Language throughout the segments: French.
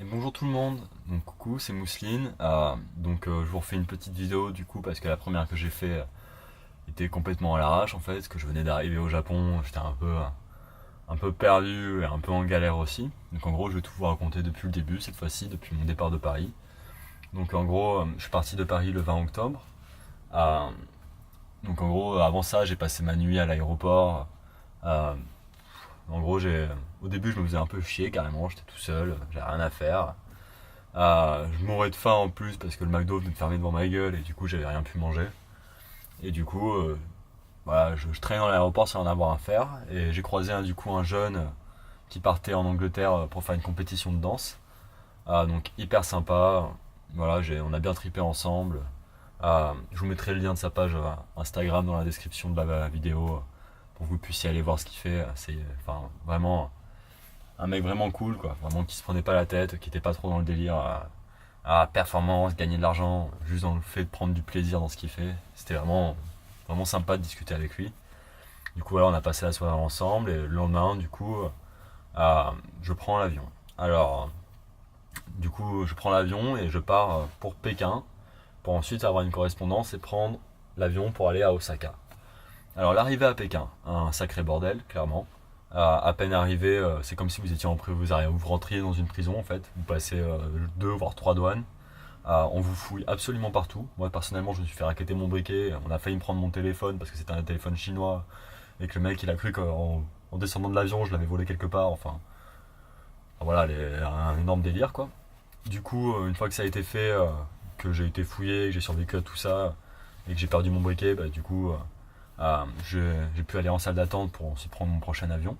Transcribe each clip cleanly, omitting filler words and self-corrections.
Et bonjour tout le monde, donc coucou, c'est Mousseline. Je vous refais une petite vidéo du coup parce que la première que j'ai fait était complètement à l'arrache en fait, parce que je venais d'arriver au Japon, j'étais un peu perdu et un peu en galère aussi. Donc en gros je vais tout vous raconter depuis le début cette fois-ci, depuis mon départ de Paris. Donc en gros je suis parti de Paris le 20 octobre. Euh, donc en gros avant ça j'ai passé ma nuit à l'aéroport. Euh, En gros au début je me faisais un peu chier carrément, j'étais tout seul, j'avais rien à faire. Je mourais de faim en plus parce que le McDo venait de fermer devant ma gueule et du coup j'avais rien pu manger. Et du coup, voilà, je traînais dans l'aéroport sans en avoir à faire. Et j'ai croisé du coup un jeune qui partait en Angleterre pour faire une compétition de danse. Donc hyper sympa. Voilà, on a bien tripé ensemble. Je vous mettrai le lien de sa page Instagram dans la description de la vidéo pour que vous puissiez aller voir ce qu'il fait. C'est enfin, vraiment un mec vraiment cool, quoi. Vraiment qui se prenait pas la tête, qui était pas trop dans le délire performance, gagner de l'argent, juste dans le fait de prendre du plaisir dans ce qu'il fait. C'était vraiment sympa de discuter avec lui. Du coup, voilà, on a passé la soirée ensemble et le lendemain, du coup, je prends l'avion. Alors, du coup, je prends l'avion et je pars pour Pékin pour ensuite avoir une correspondance et prendre l'avion pour aller à Osaka. Alors, l'arrivée à Pékin, un sacré bordel, clairement. À peine arrivé, c'est comme si vous étiez vous rentriez dans une prison en fait. Vous passez deux voire trois douanes. On vous fouille absolument partout. Moi personnellement, je me suis fait racketter mon briquet. On a failli me prendre mon téléphone parce que c'était un téléphone chinois et que le mec il a cru qu'en descendant de l'avion, je l'avais volé quelque part. Enfin, voilà, un énorme délire quoi. Du coup, une fois que ça a été fait, que j'ai été fouillé, que j'ai survécu à tout ça et que j'ai perdu mon briquet, bah, du coup, j'ai pu aller en salle d'attente pour ensuite prendre mon prochain avion.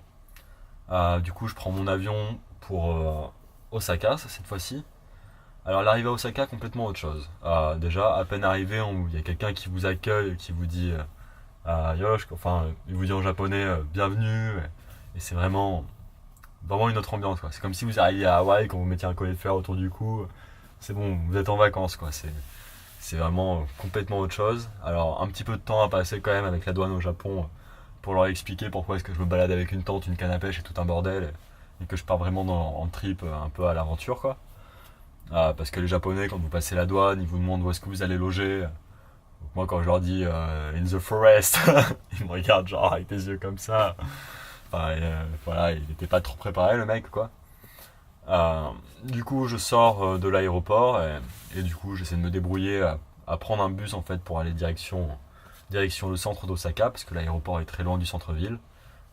Du coup, je prends mon avion pour Osaka cette fois-ci. Alors l'arrivée à Osaka, complètement autre chose. Déjà, à peine arrivé, il y a quelqu'un qui vous accueille, qui vous dit Yosh, enfin, il vous dit en japonais bienvenue. Et c'est vraiment une autre ambiance, quoi. C'est comme si vous arriviez à Hawaï, quand vous mettiez un collet de fer autour du cou. C'est bon, vous êtes en vacances, quoi. C'est vraiment complètement autre chose. Alors, un petit peu de temps à passer quand même avec la douane au Japon pour leur expliquer pourquoi est-ce que je me balade avec une tente, une canne à pêche et tout un bordel. Et que je pars vraiment en trip un peu à l'aventure, quoi. Parce que les Japonais, quand vous passez la douane, ils vous demandent où est-ce que vous allez loger. Donc moi, quand je leur dis in the forest, ils me regardent genre avec des yeux comme ça. Enfin, voilà, il n'était pas trop préparé le mec, quoi. Du coup, je sors de l'aéroport et du coup, j'essaie de me débrouiller à prendre un bus en fait pour aller direction le centre d'Osaka parce que l'aéroport est très loin du centre-ville,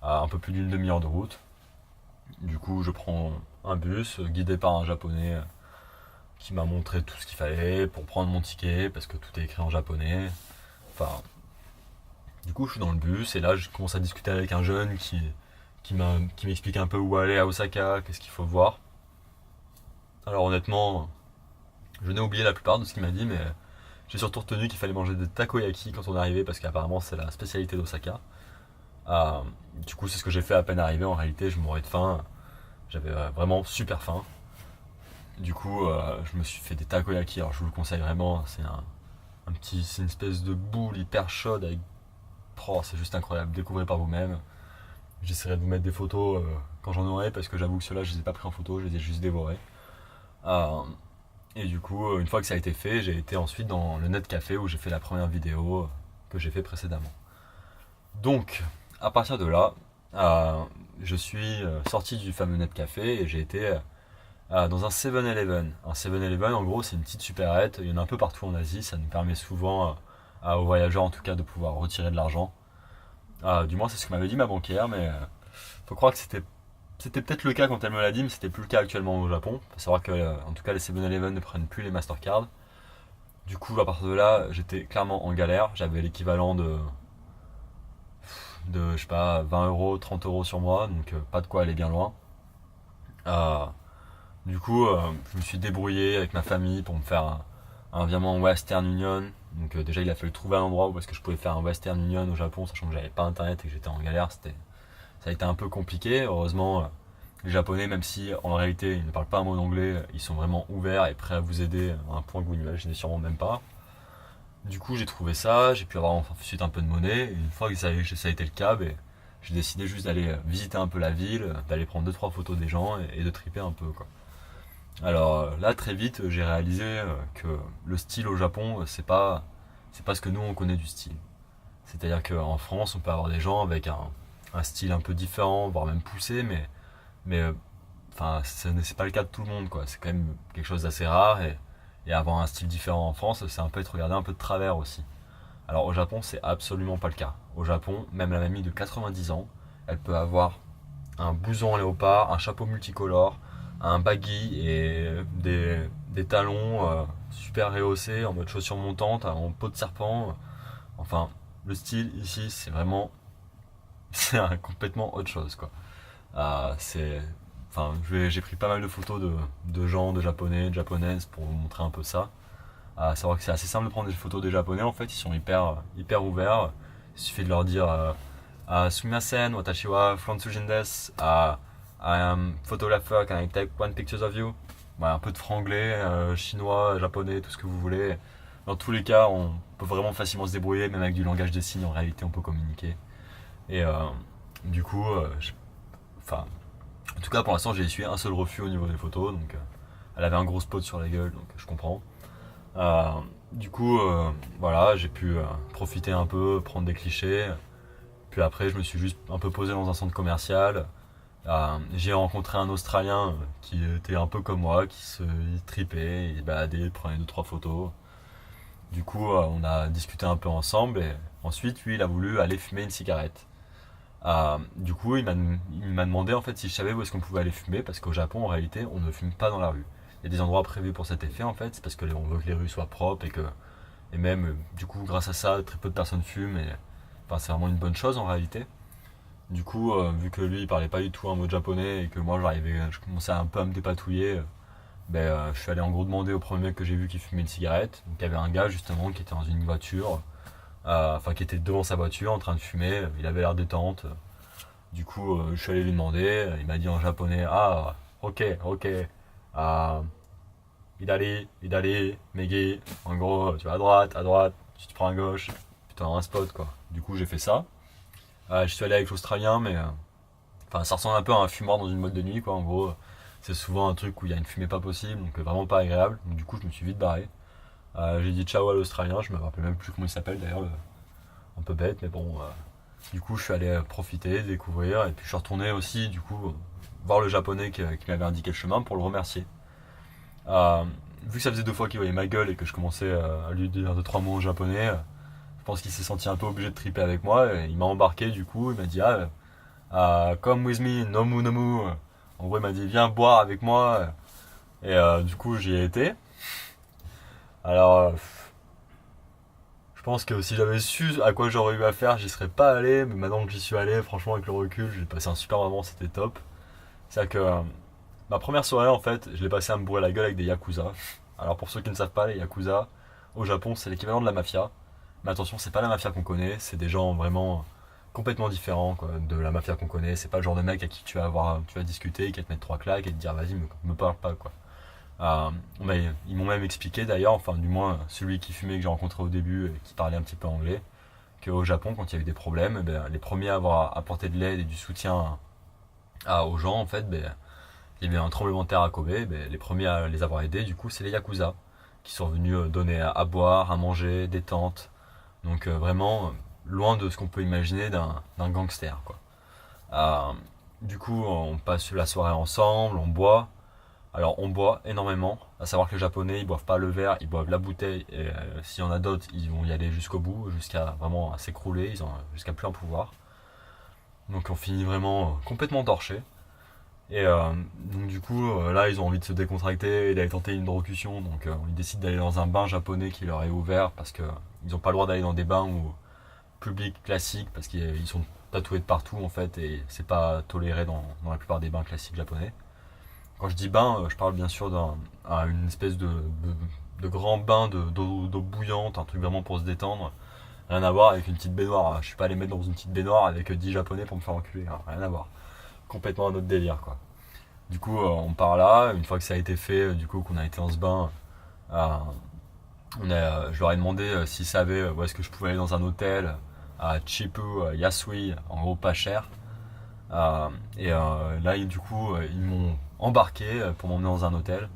à un peu plus d'une demi-heure de route. Du coup, je prends un bus guidé par un japonais qui m'a montré tout ce qu'il fallait pour prendre mon ticket parce que tout est écrit en japonais. Enfin, du coup, je suis dans le bus et là, je commence à discuter avec un jeune qui m'explique un peu où aller à Osaka, qu'est-ce qu'il faut voir. Alors honnêtement, je n'ai oublié la plupart de ce qu'il m'a dit, mais j'ai surtout retenu qu'il fallait manger des takoyaki quand on est arrivé parce qu'apparemment c'est la spécialité d'Osaka. Euh, du coup, c'est ce que j'ai fait à peine arrivé. En réalité, je mourais de faim. J'avais vraiment super faim. Du coup, je me suis fait des takoyaki. Alors, je vous le conseille vraiment. C'est une espèce de boule hyper chaude avec. Oh, c'est juste incroyable. Découvrez par vous-même. J'essaierai de vous mettre des photos quand j'en aurai parce que j'avoue que ceux-là, je les ai pas pris en photo, je les ai juste dévorés. Euh, et du coup, une fois que ça a été fait, j'ai été ensuite dans le Net Café où j'ai fait la première vidéo que j'ai fait précédemment. Donc, à partir de là, euh, je suis sorti du fameux Net Café et j'ai été dans un 7-Eleven. Un 7-Eleven, en gros, c'est une petite supérette. Il y en a un peu partout en Asie. Ça nous permet souvent, aux voyageurs en tout cas, de pouvoir retirer de l'argent. Du moins, c'est ce que m'avait dit ma banquière, mais faut croire que c'était peut-être le cas quand elle me l'a dit, mais c'était plus le cas actuellement au Japon. Faut savoir que, en tout cas, les 7-Eleven ne prennent plus les Mastercard. Du coup, à partir de là, j'étais clairement en galère. J'avais l'équivalent de je sais pas, 20 euros, 30 euros sur moi, donc pas de quoi aller bien loin. Euh, Du coup, je me suis débrouillé avec ma famille pour me faire un virement Western Union. Donc déjà, il a fallu trouver un endroit où est-ce que je pouvais faire un Western Union au Japon, sachant que j'avais pas internet et que j'étais en galère. Ça a été un peu compliqué. Heureusement, les Japonais, même si en réalité ils ne parlent pas un mot d'anglais, ils sont vraiment ouverts et prêts à vous aider à un point que vous n'imaginez sûrement même pas. Du coup, j'ai trouvé ça, j'ai pu avoir ensuite un peu de monnaie. Et une fois que ça a été le cas, ben, j'ai décidé juste d'aller visiter un peu la ville, d'aller prendre deux trois photos des gens et de triper un peu quoi. Alors là, très vite, j'ai réalisé que le style au Japon, c'est pas ce que nous on connaît du style. C'est-à-dire qu'en France, on peut avoir des gens avec un style un peu différent, voire même poussé, mais enfin, c'est pas le cas de tout le monde, quoi. C'est quand même quelque chose d'assez rare et avoir un style différent en France, c'est un peu être regardé un peu de travers aussi. Alors au Japon, c'est absolument pas le cas. Au Japon, même la mamie de 90 ans, elle peut avoir un blouson en léopard, un chapeau multicolore, un baggy et des talons super rehaussés en mode chaussures montantes, en peau de serpent. Enfin, le style ici, c'est vraiment c'est complètement autre chose, quoi. C'est enfin, j'ai pris pas mal de photos de gens, de japonais, de japonaises pour vous montrer un peu ça. À savoir que c'est assez simple de prendre des photos des japonais, en fait, ils sont hyper ouverts. Il suffit de leur dire Sumimasen, watashi wa Fransujin desu, I am photographer, can I take one picture of you? Ouais, un peu de franglais, chinois, japonais, tout ce que vous voulez. Dans tous les cas, on peut vraiment facilement se débrouiller, même avec du langage des signes, en réalité, on peut communiquer. Et du coup, enfin, en tout cas, pour l'instant, j'ai essuyé un seul refus au niveau des photos, donc elle avait un gros spot sur la gueule, donc je comprends. Euh, du coup, voilà, j'ai pu profiter un peu, prendre des clichés. Puis après, je me suis juste un peu posé dans un centre commercial. J'ai rencontré un Australien qui était un peu comme moi, qui se il tripait, il baladait, il prenait deux trois photos. Du coup, on a discuté un peu ensemble et ensuite, lui, il a voulu aller fumer une cigarette. Du coup, il m'a demandé en fait si je savais où est-ce qu'on pouvait aller fumer parce qu'au Japon, en réalité, on ne fume pas dans la rue. Il y a des endroits prévus pour cet effet en fait, c'est parce que on veut que les rues soient propres et même du coup, grâce à ça, très peu de personnes fument et enfin, c'est vraiment une bonne chose en réalité. Du coup, vu que lui il parlait pas du tout un mot de japonais et que moi je commençais un peu à me dépatouiller, je suis allé en gros demander au premier mec que j'ai vu qui fumait une cigarette. Donc il y avait un gars justement qui était dans une voiture, enfin qui était devant sa voiture en train de fumer, il avait l'air détente. Du coup, je suis allé lui demander, il m'a dit en japonais, ah, ok, ok, ah, idari, megi, en gros, tu vas à droite, tu te prends à gauche, puis tu as un spot quoi. Du coup, j'ai fait ça. Je suis allé avec l'Australien, mais enfin, ça ressemble un peu à un fumoir dans une boîte de nuit, quoi. En gros, c'est souvent un truc où il y a une fumée pas possible, donc vraiment pas agréable. Donc, du coup, je me suis vite barré. J'ai dit ciao à l'Australien, je me rappelle même plus comment il s'appelle d'ailleurs, un peu bête, mais bon. Du coup, je suis allé profiter, découvrir, et puis je suis retourné aussi, du coup, voir le japonais qui m'avait indiqué le chemin pour le remercier. Euh, Vu que ça faisait 2 fois qu'il voyait ma gueule et que je commençais à lui dire 2 3 mots en japonais, je pense qu'il s'est senti un peu obligé de triper avec moi. Et il m'a embarqué, du coup, il m'a dit come with me, nomu nomu. En gros, il m'a dit viens boire avec moi. Et du coup, j'y ai été. Alors, je pense que si j'avais su à quoi j'aurais eu à faire, j'y serais pas allé. Mais maintenant que j'y suis allé, franchement, avec le recul, j'ai passé un super moment, c'était top. C'est-à-dire que ma première soirée, en fait, je l'ai passé à me bourrer la gueule avec des yakuza. Alors, pour ceux qui ne savent pas, les yakuza, au Japon, c'est l'équivalent de la mafia. Mais attention, c'est pas la mafia qu'on connaît, c'est des gens vraiment complètement différents quoi, de la mafia qu'on connaît. C'est pas le genre de mec à qui tu vas discuter, qui va te mettre 3 claques et te dire vas-y, me parle pas quoi. Mais ils m'ont même expliqué d'ailleurs, enfin du moins celui qui fumait que j'ai rencontré au début et qui parlait un petit peu anglais, qu'au Japon quand il y a eu des problèmes, les premiers à avoir apporté de l'aide et du soutien aux gens en fait, il y avait un tremblement de terre à Kobe, les premiers à les avoir aidés du coup c'est les Yakuza qui sont venus donner à boire, à manger, des tentes. Donc vraiment loin de ce qu'on peut imaginer d'un gangster quoi. Euh, du coup on passe la soirée ensemble, on boit. Alors on boit énormément, à savoir que les Japonais ils boivent pas le verre, ils boivent la bouteille et s'il y en a d'autres ils vont y aller jusqu'au bout, jusqu'à vraiment s'écrouler, jusqu'à plus en pouvoir. Donc on finit vraiment complètement torché. Et donc du coup là ils ont envie de se décontracter et d'aller tenter une drogution, donc ils décident d'aller dans un bain japonais qui leur est ouvert parce que ils n'ont pas le droit d'aller dans des bains où public classique parce qu'ils sont tatoués de partout en fait et c'est pas toléré dans la plupart des bains classiques japonais. Quand je dis bain, je parle bien sûr d'une espèce de grand bain d'eau bouillante, un truc vraiment pour se détendre. Rien à voir avec une petite baignoire. Je suis pas allé mettre dans une petite baignoire avec 10 japonais pour me faire enculer. Hein. Rien à voir. Complètement un autre délire quoi. Du coup, on part là. Une fois que ça a été fait, du coup, qu'on a été dans ce bain, euh, je leur ai demandé s'ils savaient où est-ce que je pouvais aller dans un hôtel à Chipu, Yasui, en gros pas cher. Et là, du coup, ils m'ont embarqué pour m'emmener dans un hôtel.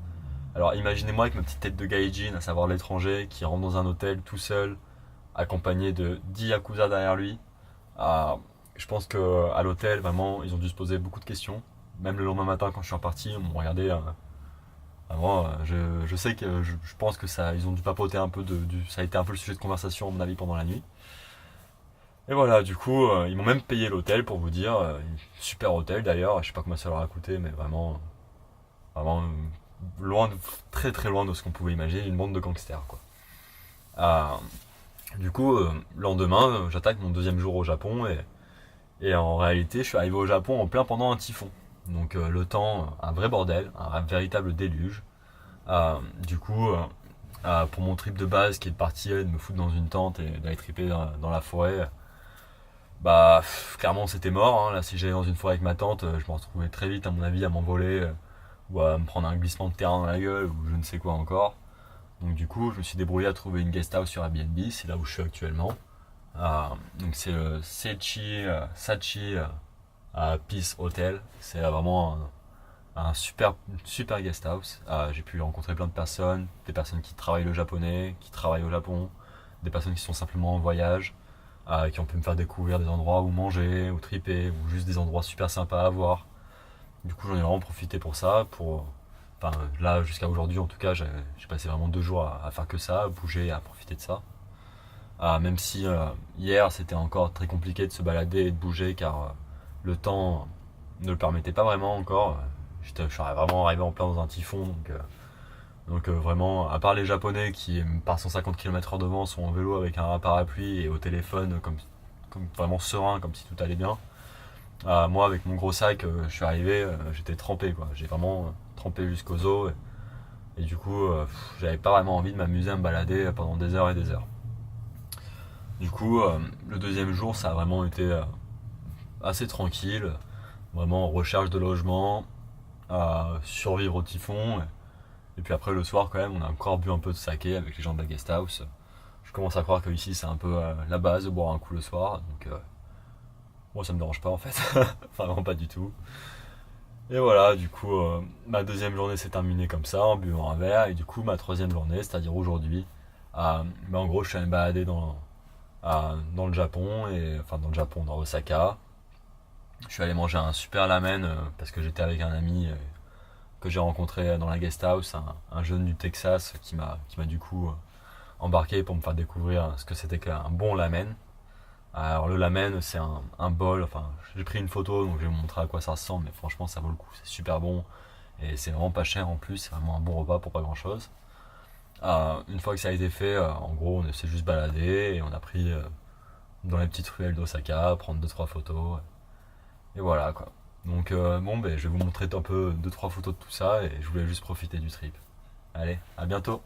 Alors imaginez-moi avec ma petite tête de gaijin, à savoir l'étranger, qui rentre dans un hôtel tout seul, accompagné de 10 yakuza derrière lui. Ah, je pense que à l'hôtel, vraiment, ils ont dû se poser beaucoup de questions. Même le lendemain matin, quand je suis reparti, ils m'ont regardé. Vraiment, je sais que je pense que ça, ils ont dû papoter un peu ça a été un peu le sujet de conversation à mon avis pendant la nuit. Et voilà, du coup, ils m'ont même payé l'hôtel pour vous dire, super hôtel d'ailleurs. Je sais pas combien ça leur a coûté, mais vraiment, vraiment loin, très très loin de ce qu'on pouvait imaginer, une bande de gangsters quoi. Ah, du coup, lendemain, j'attaque mon deuxième jour au Japon et en réalité, je suis arrivé au Japon en plein pendant un typhon. Donc le temps, un vrai bordel, un véritable déluge. Du coup, pour mon trip de base qui est de partir et de me foutre dans une tente et d'aller triper dans la forêt, bah clairement c'était mort. Hein. Là, si j'allais dans une forêt avec ma tante, je me retrouvais très vite à mon avis à m'envoler ou à me prendre un glissement de terrain dans la gueule ou je ne sais quoi encore. Donc du coup, je me suis débrouillé à trouver une guest house sur Airbnb, c'est là où je suis actuellement. Donc c'est le Sachi Peace Hotel. C'est vraiment un super, super guest house. J'ai pu rencontrer plein de personnes, des personnes qui travaillent le japonais, qui travaillent au Japon, des personnes qui sont simplement en voyage, qui ont pu me faire découvrir des endroits où manger, où triper, ou juste des endroits super sympas à voir. Du coup, j'en ai vraiment profité pour ça. Enfin, là, jusqu'à aujourd'hui, en tout cas, j'ai passé vraiment 2 jours à faire que ça, à bouger, à profiter de ça. Même si hier, c'était encore très compliqué de se balader et de bouger, car le temps ne le permettait pas vraiment encore. Je suis vraiment arrivé en plein dans un typhon, donc vraiment, à part les Japonais qui, par 150 km/h devant, sont en vélo avec un parapluie et au téléphone, comme vraiment serein, comme si tout allait bien. Moi, avec mon gros sac, je suis arrivé, j'étais trempé, quoi. J'ai vraiment trempé jusqu'aux os. Et du coup, j'avais pas vraiment envie de m'amuser à me balader pendant des heures et des heures. Du coup, le deuxième jour, ça a vraiment été assez tranquille. Vraiment recherche de logement, à survivre au typhon. Et puis après, le soir, quand même, on a encore bu un peu de saké avec les gens de la guest house. Je commence à croire que ici, c'est un peu la base de boire un coup le soir. Donc, moi, ça me dérange pas en fait. Enfin, vraiment pas du tout. Et voilà, du coup, ma deuxième journée s'est terminée comme ça, en buvant un verre. Et du coup, ma troisième journée, c'est-à-dire aujourd'hui, en gros, je suis allé me balader dans le Japon, enfin dans le Japon, dans Osaka. Je suis allé manger un super ramen parce que j'étais avec un ami que j'ai rencontré dans la guest house, un jeune du Texas qui m'a du coup embarqué pour me faire découvrir ce que c'était qu'un bon ramen. Alors le ramen c'est un bol, enfin j'ai pris une photo donc je vais vous montrer à quoi ça ressemble, mais franchement ça vaut le coup, c'est super bon et c'est vraiment pas cher en plus, c'est vraiment un bon repas pour pas grand chose. Une fois que ça a été fait, en gros on s'est juste baladé et on a pris dans les petites ruelles d'Osaka, prendre deux trois photos et voilà quoi. Donc bon ben je vais vous montrer un peu deux trois photos de tout ça et je voulais juste profiter du trip. Allez, à bientôt.